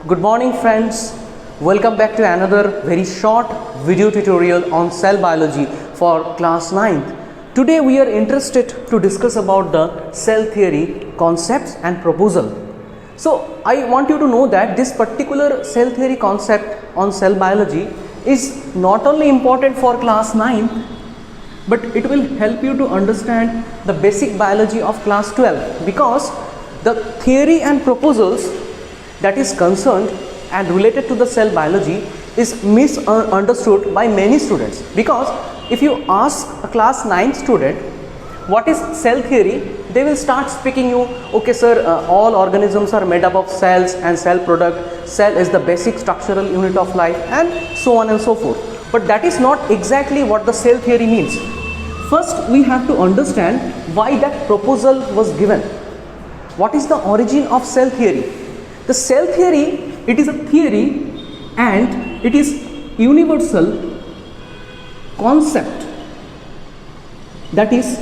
Good morning friends, welcome back to another very short video tutorial on cell biology for class 9th. Today we are interested to discuss about the cell theory, concepts and proposal. So I want you to know that this particular cell theory concept on cell biology is not only important for class 9th, but it will help you to understand the basic biology of class 12, because the theory and proposals that is concerned and related to the cell biology is misunderstood by many students. Because if you ask a class 9 student what is cell theory, they will start speaking you, okay sir, all organisms are made up of cells and cell product, cell is the basic structural unit of life, and so on and so forth. But that is not exactly what the cell theory means. First we have to understand why that proposal was given. What is the origin of cell theory? The cell theory, it is a theory and it is universal concept that is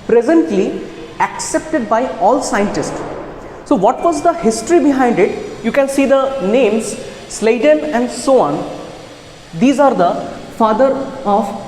presently accepted by all scientists. So what was the history behind it? You can see the names Sladen and so on. These are the father of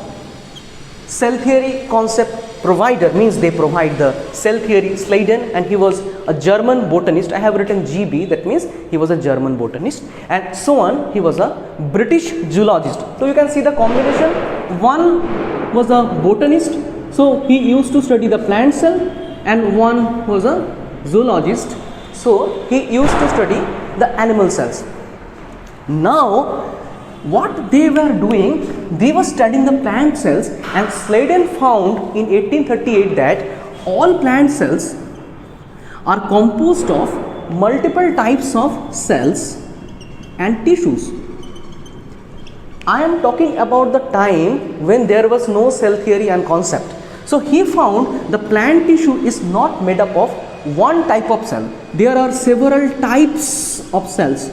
cell theory concept provider, means they provide the cell theory. Sladen, and he was a German botanist. I have written GB, that means he was a German botanist, and so on, he was a British zoologist. So you can see the combination. One was a botanist, so he used to study the plant cell, and one was a zoologist, so he used to study the animal cells. Now what they were doing, they were studying the plant cells, and Sladen found in 1838 that all plant cells are composed of multiple types of cells and tissues. I am talking about the time when there was no cell theory and concept. So he found the plant tissue is not made up of one type of cell. There are several types of cells.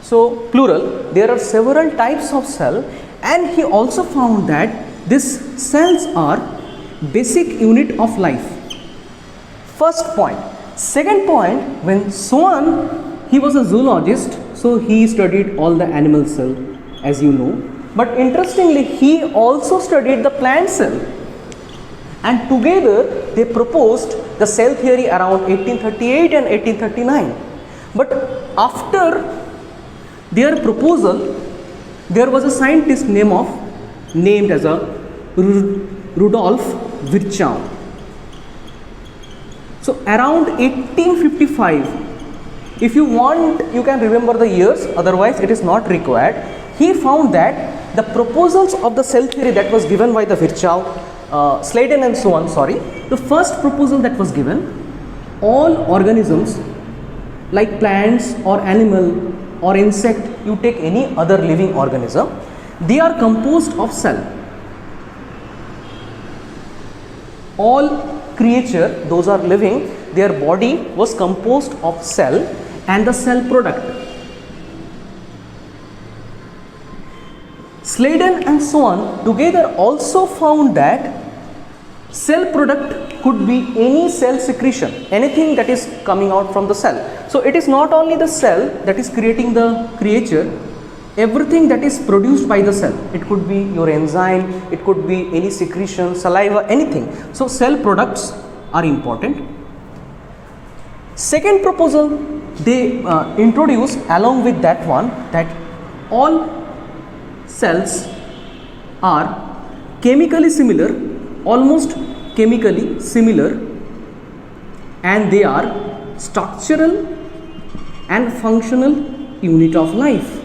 So plural, there are several types of cell, and he also found that these cells are basic unit of life. First point. Second point, when Swan, he was a zoologist, so he studied all the animal cell, as you know. But interestingly, he also studied the plant cell, and together they proposed the cell theory around 1838 and 1839. But after their proposal, there was a scientist named as a Rudolf Virchow. So around 1855, if you want, you can remember the years, otherwise it is not required. He found that the proposals of the cell theory that was given by the Virchow, Sladen and so on, the first proposal that was given, all organisms like plants or animal or insect, you take any other living organism, they are composed of cell. All creature, those are living, their body was composed of cell and the cell product. Sladen and so on together also found that cell product could be any cell secretion, anything that is coming out from the cell. So it is not only the cell that is creating the creature, everything that is produced by the cell. It could be your enzyme, it could be any secretion, saliva, anything. So cell products are important. Second proposal they introduced along with that one, that all cells are chemically similar, almost chemically similar, and they are structural and functional unit of life.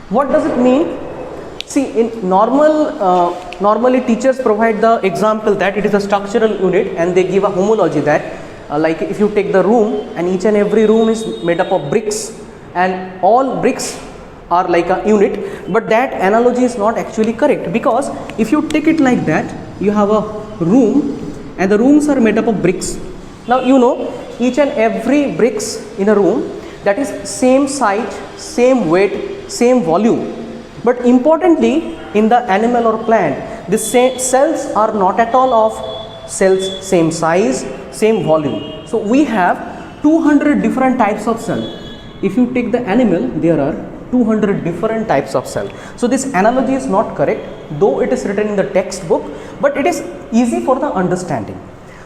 What does it mean? See, in normally teachers provide the example that it is a structural unit, and they give a homology that like if you take the room, and each and every room is made up of bricks, and all bricks are like a unit, but that analogy is not actually correct, because if you take it like that, you have a room and the rooms are made up of bricks. Now you know each and every bricks in a room, that is same size, same weight, same volume. But importantly, in the animal or plant, the cells are not at all of cells same size, same volume. So we have 200 different types of cell. If you take the animal, there are 200 different types of cell. So this analogy is not correct, though it is written in the textbook, but it is easy for the understanding.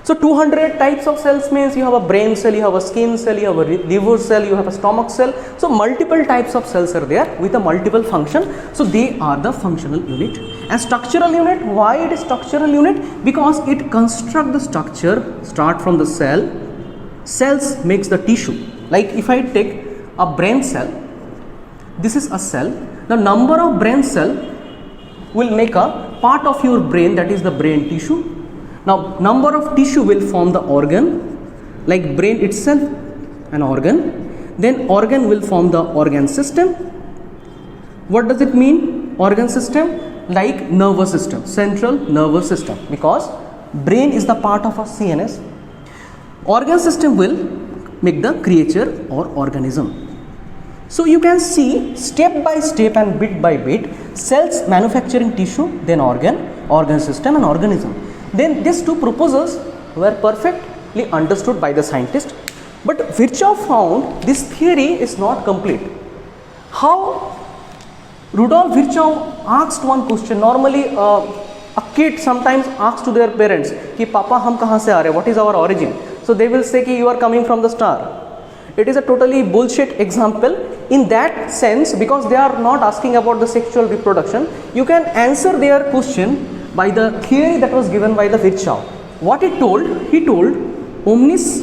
So 200 types of cells means you have a brain cell, you have a skin cell, you have a liver cell, you have a stomach cell. So multiple types of cells are there with a multiple function. So they are the functional unit. And structural unit, why it is structural unit? Because it constructs the structure, start from the cell. Cells makes the tissue. Like if I take a brain cell, this is a cell. The number of brain cell will make a part of your brain, that is the brain tissue. Now number of tissue will form the organ, like brain itself an organ. Then organ will form the organ system. What does it mean, organ system? Like nervous system, central nervous system, because brain is the part of a CNS. Organ system will make the creature or organism. So you can see step by step and bit by bit, cells manufacturing tissue, then organ system and organism. Then these two proposals were perfectly understood by the scientist, but Virchow found this theory is not complete. How? Rudolf Virchow asked one question. Normally a kid sometimes asks to their parents कि पापा हम कहाँ से आ रहे हैं, what is our origin? So they will say कि you are coming from the star. It is a totally bullshit example in that sense, because they are not asking about the sexual reproduction. You can answer their question by the theory that was given by the Virchow. What he told omnis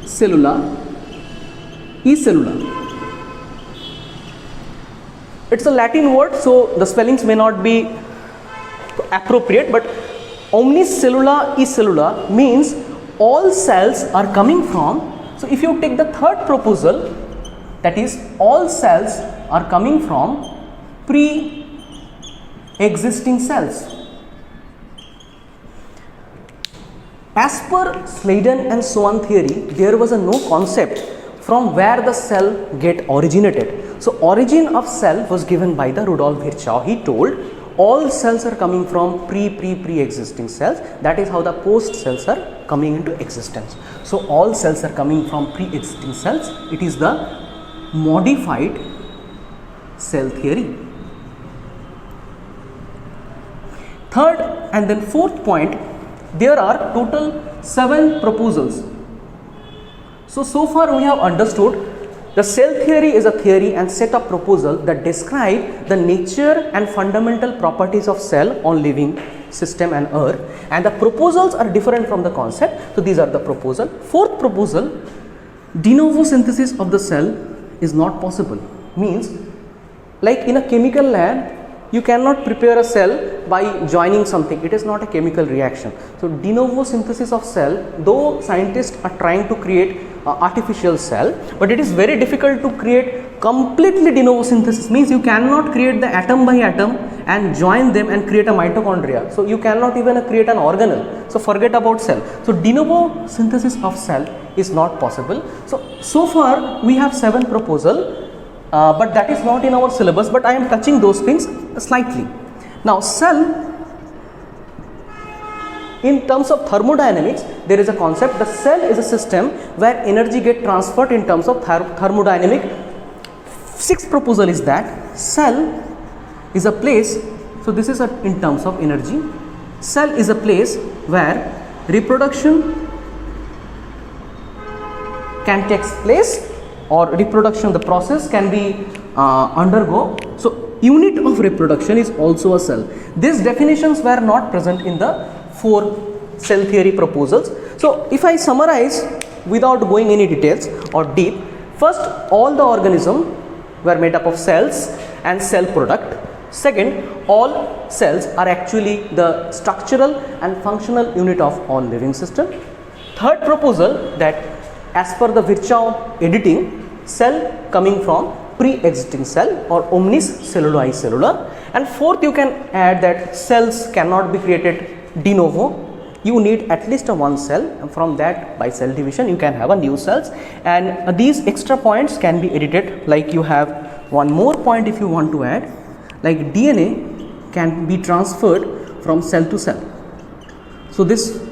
cellula e cellula. It's a Latin word, so the spellings may not be appropriate, but omnis cellula e cellula means all cells are coming from. So if you take the third proposal, that is all cells are coming from pre-existing cells. As per Sladen and so on theory, there was no concept from where the cell get originated. So origin of cell was given by the Rudolf Virchow. He told all cells are coming from pre-existing cells. That is how the post cells are coming into existence. So all cells are coming from pre-existing cells. It is the modified cell theory. Third and then fourth point, there are total 7 proposals. So far we have understood the cell theory is a theory and set of proposals that describe the nature and fundamental properties of cell on living system and earth, and the proposals are different from the concept. So these are the proposal. Fourth proposal, de novo synthesis of the cell is not possible. Means like in a chemical lab, you cannot prepare a cell by joining something. It is not a chemical reaction. So de novo synthesis of cell, though scientists are trying to create artificial cell, but it is very difficult to create completely de novo synthesis. Means you cannot create the atom by atom and join them and create a mitochondria. So you cannot even create an organelle. So forget about cell. So de novo synthesis of cell is not possible. So far we have 7 proposals. But that is not in our syllabus, but I am touching those things slightly. Now cell, in terms of thermodynamics, there is a concept. The cell is a system where energy get transferred in terms of thermodynamic. 6th proposal is that cell is a place, so this is in terms of energy. Cell is a place where reproduction can take place, or reproduction, the process can be undergo. So unit of reproduction is also a cell. These definitions were not present in the 4 cell theory proposals. So if I summarize without going any details or deep, first, all the organisms were made up of cells and cell product. Second, all cells are actually the structural and functional unit of all living system. Third proposal, that as per the Virchow editing, cell coming from pre-existing cell or omnis cellula e cellula. And fourth, you can add that cells cannot be created de novo. You need at least a one cell, and from that, by cell division, you can have a new cells. And these extra points can be edited. Like you have one more point if you want to add, like DNA can be transferred from cell to cell. So this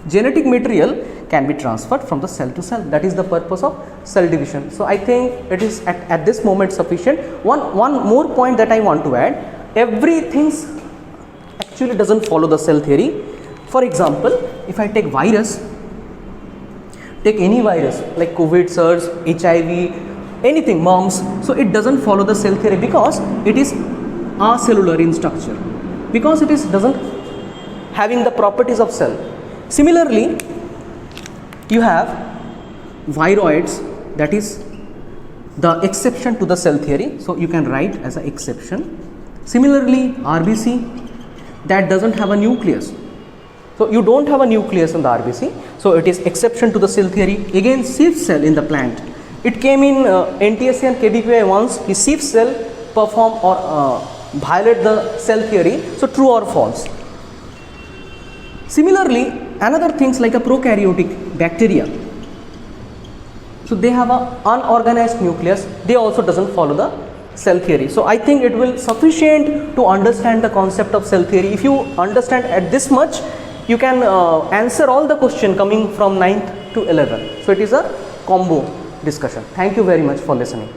genetic material can be transferred from the cell to cell. That is the purpose of cell division. So I think it is at this moment sufficient. One more point that I want to add, everything actually doesn't follow the cell theory. For example, if I take virus, take any virus like COVID, SARS, HIV, anything, mumps, so it doesn't follow the cell theory because it is acellular in structure, because it is doesn't having the properties of cell. Similarly, you have viroids, that is the exception to the cell theory, so you can write as an exception. Similarly, RBC, that doesn't have a nucleus, so you don't have a nucleus in the RBC, so it is exception to the cell theory. Again, sieve cell in the plant, it came in NTSA and KBPI once, the sieve cell perform or violate the cell theory, so true or false. Similarly, another things like a prokaryotic bacteria, so they have a unorganized nucleus, they also doesn't follow the cell theory. So I think it will sufficient to understand the concept of cell theory. If you understand at this much, you can answer all the question coming from 9th to 11th. So it is a combo discussion. Thank you very much for listening.